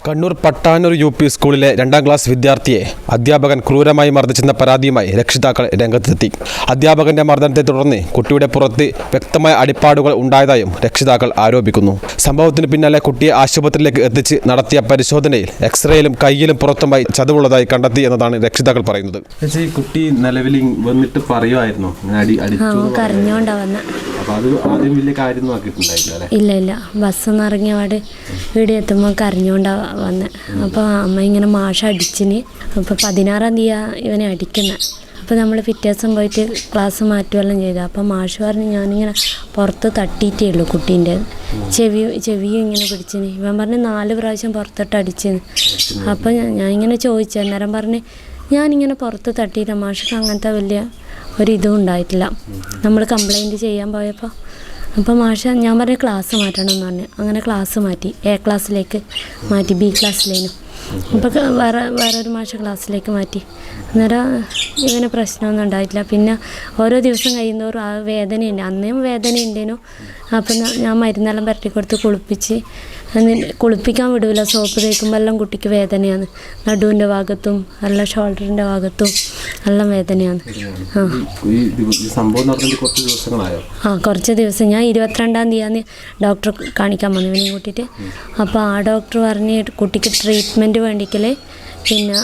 Kannur Pattanur UP. സ്കൂളിലെ 2ാം class വിദ്യാർത്ഥിയെ അധ്യാപകൻ ക്രൂരമായി മർദ്ദിച്ചെന്ന പരാതിയുമായി രക്ഷിതാക്കൾ രംഗത്തെത്തി. അധ്യാപകന്റെ മർദ്ദനത്തെ തുടർന്ന് കുട്ടിയുടെ പുറത്ത് വ്യക്തമായ അടിപ്പാടുകൾ ഉണ്ടായതായും രക്ഷിതാക്കൾ ആരോപിക്കുന്നു. സംഭവത്തിന് പിന്നാലെ കുട്ടിയെ ആശുപത്രിയിലേക്ക് എത്തിച്ച് നടത്തിയ പരിശോധനയിൽ എക്സ്റേയിലും കയ്യിലും പുറത്തുമായി ചതവുള്ളതായി കണ്ടെത്തി എന്നതാണ് രക്ഷിതാക്കൾ പറയുന്നത്. കുട്ടി നിലവിൽ വന്നിട്ട് പറയുമായിരുന്നു ഇല്ല ബസ്സൊന്നും ഇറങ്ങിയ പാട് വീട് എത്തുമ്പോൾ കരഞ്ഞുകൊണ്ടാ വന്ന്. അപ്പോൾ അമ്മ ഇങ്ങനെ മാഷ അടിച്ചിന്. അപ്പോൾ 16-ാം തീയതി ഇവനെ അടിക്കുന്നത്. അപ്പോൾ നമ്മൾ പിറ്റേ ദിവസം പോയിട്ട് ക്ലാസ് മാറ്റുകയെല്ലാം ചെയ്തു. അപ്പോൾ മാഷ് പറഞ്ഞ് ഞാനിങ്ങനെ പുറത്ത് തട്ടിയിട്ടേ ഉള്ളൂ കുട്ടീൻ്റെ ചെവിയും ഇങ്ങനെ പിടിച്ചിന്. ഇവൻ പറഞ്ഞ് 4 പ്രാവശ്യം പുറത്തിട്ട് അടിച്ചിന്. അപ്പോൾ ഞാൻ ഇങ്ങനെ ചോദിച്ചു. അന്നേരം പറഞ്ഞ് ഞാനിങ്ങനെ പുറത്ത് തട്ടിയില്ല, മാഷക്ക് അങ്ങനത്തെ വലിയ ഒരിതും ഉണ്ടായിട്ടില്ല. നമ്മൾ കംപ്ലൈൻറ്റ് ചെയ്യാൻ പോയപ്പോൾ അപ്പോൾ മാഷ ഞാൻ പറഞ്ഞ ക്ലാസ് മാറ്റണം എന്ന് പറഞ്ഞു. അങ്ങനെ ക്ലാസ് മാറ്റി, A ക്ലാസ്സിലേക്ക് മാറ്റി, B ക്ലാസ്സിലേനും. അപ്പോൾ വേറൊരു മാഷ ക്ലാസ്സിലേക്ക് മാറ്റി. അന്നേരം ഇവന് പ്രശ്നമൊന്നും ഉണ്ടായിട്ടില്ല. പിന്നെ ഓരോ ദിവസം കഴിയുന്നവരും ആ വേദനയുണ്ട്. അന്നേയും വേദന ഉണ്ടേനു. അപ്പം ഞാൻ മരുന്നെല്ലാം പുരട്ടി കൊടുത്ത് കുളിപ്പിക്കാൻ വിടില്ല. സോപ്പ് തേക്കുമ്പോൾ എല്ലാം കുട്ടിക്ക് വേദനയാണ്. നടുവിൻ്റെ ഭാഗത്തും എല്ലാം ഷോൾഡറിൻ്റെ ഭാഗത്തും എല്ലാം വേദനയാണ്. കുറച്ച് ദിവസം ഞാൻ 22-ാം തീയതി ഡോക്ടറെ കാണിക്കാൻ വന്നു ഇവനെയും കൂട്ടിയിട്ട്. അപ്പോൾ ആ ഡോക്ടർ പറഞ്ഞ് കുട്ടിക്ക് ട്രീറ്റ്മെൻറ്റ് വേണ്ടിക്കൽ പിന്നെ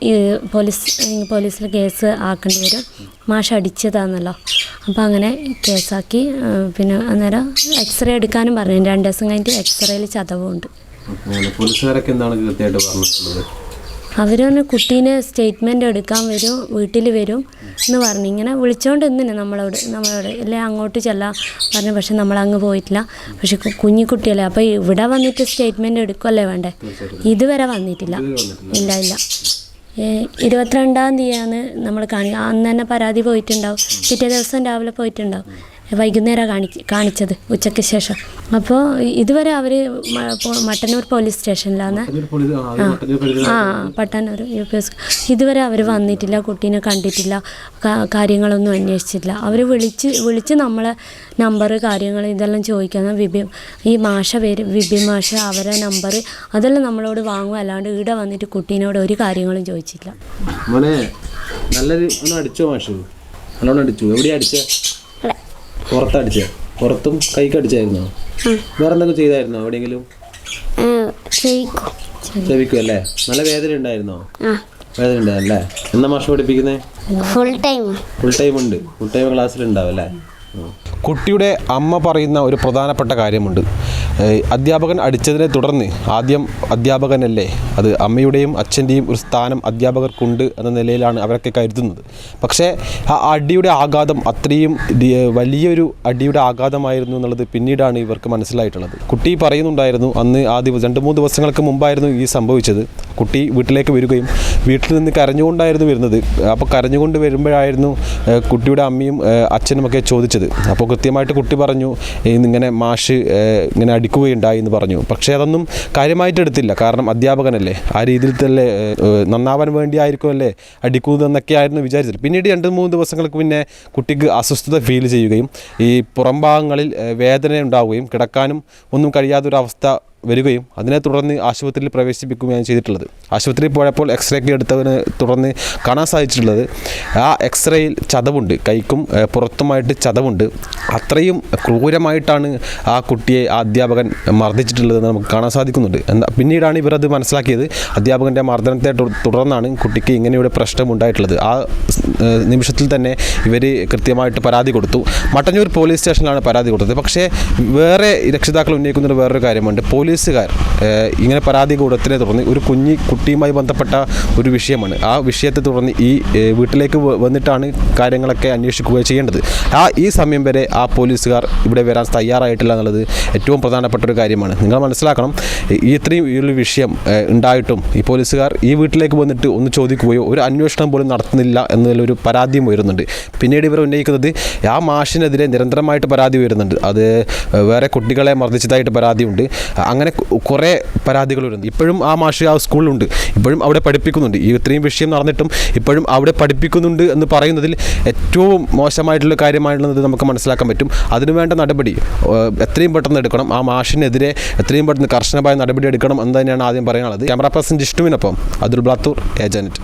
ഈ പോലീസിൽ കേസ് ആക്കേണ്ടി വരും, മാഷ് അടിച്ചതാണല്ലോ. അപ്പോൾ അങ്ങനെ കേസാക്കി. പിന്നെ അന്നേരം എക്സ്റേ എടുക്കാനും പറഞ്ഞു. 2 ദിവസം കഴിഞ്ഞിട്ട് എക്സ്റേയിൽ ചതവുണ്ട്. അവർ പറഞ്ഞു കുട്ടീനെ സ്റ്റേറ്റ്മെൻറ്റ് എടുക്കാൻ വരും, വീട്ടിൽ വരും എന്ന് പറഞ്ഞു. ഇങ്ങനെ വിളിച്ചോണ്ട് എന്തിനാ നമ്മളോട് അല്ലേ അങ്ങോട്ട് ചെല്ലാൻ പറഞ്ഞു. പക്ഷെ നമ്മളങ്ങ് പോയിട്ടില്ല. പക്ഷെ കുഞ്ഞിക്കുട്ടിയല്ലേ, അപ്പോൾ ഇവിടെ വന്നിട്ട് സ്റ്റേറ്റ്മെൻറ്റ് എടുക്കുമല്ലേ വേണ്ടേ. ഇതുവരെ വന്നിട്ടില്ല. ഇല്ല 22-ാം തീയതിയാണ് നമ്മൾ അന്ന് തന്നെ പരാതി പോയിട്ടുണ്ടാവും. പിറ്റേ ദിവസം രാവിലെ പോയിട്ടുണ്ടാവും. വൈകുന്നേരം കാണിച്ചത് ഉച്ചയ്ക്ക് ശേഷം. അപ്പോൾ ഇതുവരെ അവർ മട്ടന്നൂർ പോലീസ് സ്റ്റേഷനിലാണ്. പട്ടാനൂർ U.P. ഇതുവരെ അവർ വന്നിട്ടില്ല, കുട്ടീനെ കണ്ടിട്ടില്ല, കാര്യങ്ങളൊന്നും അന്വേഷിച്ചിട്ടില്ല. അവർ വിളിച്ച് നമ്മളെ നമ്പർ കാര്യങ്ങൾ ഇതെല്ലാം ചോദിക്കുന്ന ഈ മാഷ പേര് വിപിൻ മാഷ, അവരെ നമ്പർ അതെല്ലാം നമ്മളോട് വാങ്ങും. അല്ലാണ്ട് ഇവിടെ വന്നിട്ട് കുട്ടീനോട് ഒരു കാര്യങ്ങളും ചോദിച്ചില്ല. പുറത്തടിച്ചേ? പുറത്തും കൈക്ക് അടിച്ചായിരുന്നോ? വേറെ എന്തെങ്കിലും ചെയ്തായിരുന്നോ എവിടെയെങ്കിലും? ചെവിക്കും അല്ലേ? നല്ല വേദന ഉണ്ടായിരുന്നോ? വേദന ഉണ്ടായല്ലേ? എന്നാ മാഷ് പഠിപ്പിക്കുന്നേ? ഫുൾ ടൈം ഉണ്ട്. ഫുൾ ടൈം ക്ലാസ്സിലുണ്ടാവും അല്ലേ? കുട്ടിയുടെ അമ്മ പറയുന്ന ഒരു പ്രധാനപ്പെട്ട കാര്യമുണ്ട്. അധ്യാപകൻ അടിച്ചതിനെ തുടർന്ന് ആദ്യം അധ്യാപകനല്ലേ, അത് അമ്മയുടെയും അച്ഛൻ്റെയും ഒരു സ്ഥാനം അധ്യാപകർക്കുണ്ട് എന്ന നിലയിലാണ് അവരൊക്കെ കരുതുന്നത്. പക്ഷേ ആ അടിയുടെ ആഘാതം അത്രയും വലിയൊരു അടിയുടെ ആഘാതമായിരുന്നു എന്നുള്ളത് പിന്നീടാണ് ഇവർക്ക് മനസ്സിലായിട്ടുള്ളത്. കുട്ടി പറയുന്നുണ്ടായിരുന്നു അന്ന് ആ 2-3 ദിവസങ്ങൾക്ക് മുമ്പായിരുന്നു ഈ സംഭവിച്ചത്. കുട്ടി വീട്ടിലേക്ക് വരികയും വീട്ടിൽ നിന്ന് കരഞ്ഞുകൊണ്ടായിരുന്നു വരുന്നത്. അപ്പോൾ കരഞ്ഞുകൊണ്ട് വരുമ്പോഴായിരുന്നു കുട്ടിയുടെ അമ്മയും അച്ഛനുമൊക്കെ ചോദിച്ചത്. അപ്പോൾ കൃത്യമായിട്ട് കുട്ടി പറഞ്ഞു ഇങ്ങനെ മാഷ് ഇങ്ങനെ അടിക്കുകയുണ്ടായി എന്ന് പറഞ്ഞു. പക്ഷേ അതൊന്നും കാര്യമായിട്ട് എടുത്തില്ല. കാരണം അധ്യാപകനല്ലേ, ആ രീതിയിൽ തന്നെ നന്നാവാൻ വേണ്ടിയായിരിക്കുമല്ലേ അടിക്കുന്നതെന്നൊക്കെയായിരുന്നു വിചാരിച്ചത്. പിന്നീട് 2-3 ദിവസങ്ങൾക്ക് പിന്നെ കുട്ടിക്ക് അസ്വസ്ഥത ഫീൽ ചെയ്യുകയും ഈ പുറംഭാഗങ്ങളിൽ വേദന ഉണ്ടാവുകയും കിടക്കാനും ഒന്നും കഴിയാത്തൊരവസ്ഥ വരികയും അതിനെ തുടർന്ന് ആശുപത്രിയിൽ പ്രവേശിപ്പിക്കുകയാണ് ചെയ്തിട്ടുള്ളത്. ആശുപത്രിയിൽ പോയപ്പോൾ എക്സ്റേ ഒക്കെ എടുത്തതിനെ തുടർന്ന് കാണാൻ സാധിച്ചിട്ടുള്ളത് ആ എക്സ്റേയിൽ ചതവുണ്ട്, കൈക്കും പുറത്തുമായിട്ട് ചതവുണ്ട്. അത്രയും ക്രൂരമായിട്ടാണ് ആ കുട്ടിയെ ആ അധ്യാപകൻ മർദ്ദിച്ചിട്ടുള്ളതെന്ന് നമുക്ക് കാണാൻ സാധിക്കുന്നുണ്ട്. പിന്നീടാണ് ഇവരത് മനസ്സിലാക്കിയത്. അധ്യാപകൻ്റെ മർദ്ദനത്തെ തുടർന്നാണ് കുട്ടിക്ക് ഇങ്ങനെയുടെ പ്രശ്നം ഉണ്ടായിട്ടുള്ളത്. ആ നിമിഷത്തിൽ തന്നെ ഇവർ കൃത്യമായിട്ട് പരാതി കൊടുത്തു. മട്ടന്നൂർ പോലീസ് സ്റ്റേഷനിലാണ് പരാതി കൊടുത്തത്. പക്ഷേ വേറെ രക്ഷിതാക്കൾ ഉന്നയിക്കുന്നൊരു വേറൊരു കാര്യമുണ്ട്. പോലീസുകാർ ഇങ്ങനെ പരാതി കൊടുത്തതിനെ തുടർന്ന് ഒരു കുട്ടിയുമായി ബന്ധപ്പെട്ട ഒരു വിഷയമാണ്. ആ വിഷയത്തെ തുടർന്ന് ഈ വീട്ടിലേക്ക് വന്നിട്ടാണ് കാര്യങ്ങളൊക്കെ അന്വേഷിക്കുക ചെയ്യേണ്ടത്. ഈ സമയം വരെ ആ പോലീസുകാർ ഇവിടെ വരാൻ തയ്യാറായിട്ടില്ല എന്നുള്ളത് ഏറ്റവും പ്രധാനപ്പെട്ട ഒരു കാര്യമാണ്. നിങ്ങൾ മനസ്സിലാക്കണം, ഇത്രയും ഈ ഒരു വിഷയം ഉണ്ടായിട്ടും ഈ പോലീസുകാർ ഈ വീട്ടിലേക്ക് വന്നിട്ട് ഒന്ന് ചോദിക്കുകയോ ഒരു അന്വേഷണം പോലും നടത്തുന്നില്ല എന്നതിലൊരു പരാതിയും വരുന്നുണ്ട്. പിന്നീട് ഇവർ ഉന്നയിക്കുന്നത് ആ മാഷിനെതിരെ നിരന്തരമായിട്ട് പരാതി വരുന്നുണ്ട്. അത് വേറെ കുട്ടികളെ മർദ്ദിച്ചതായിട്ട് പരാതിയുണ്ട്. അങ്ങനെ അങ്ങനെ കുറേ പരാതികൾ വരുന്നുണ്ട്. ഇപ്പോഴും ആ മാഷ് ആ സ്കൂളിലുണ്ട്, ഇപ്പോഴും അവിടെ പഠിപ്പിക്കുന്നുണ്ട്. ഈ ഇത്രയും വിഷയം നടന്നിട്ടും ഇപ്പോഴും അവിടെ പഠിപ്പിക്കുന്നുണ്ട് എന്ന് പറയുന്നതിൽ ഏറ്റവും മോശമായിട്ടുള്ള കാര്യമായിട്ടുള്ളത് നമുക്ക് മനസ്സിലാക്കാൻ പറ്റും. അതിനുവേണ്ട നടപടി എത്രയും പെട്ടെന്ന് എടുക്കണം. ആ മാഷിനെതിരെ എത്രയും പെട്ടെന്ന് കർശനമായ നടപടി എടുക്കണം എന്ന് തന്നെയാണ് ആദ്യം പറയാനുള്ളത്. ക്യാമറ പേഴ്സൺ ജിഷ്ണുവിനൊപ്പം അതുൽ ബ്ലാത്തൂർ, ഏജാനെറ്റ്.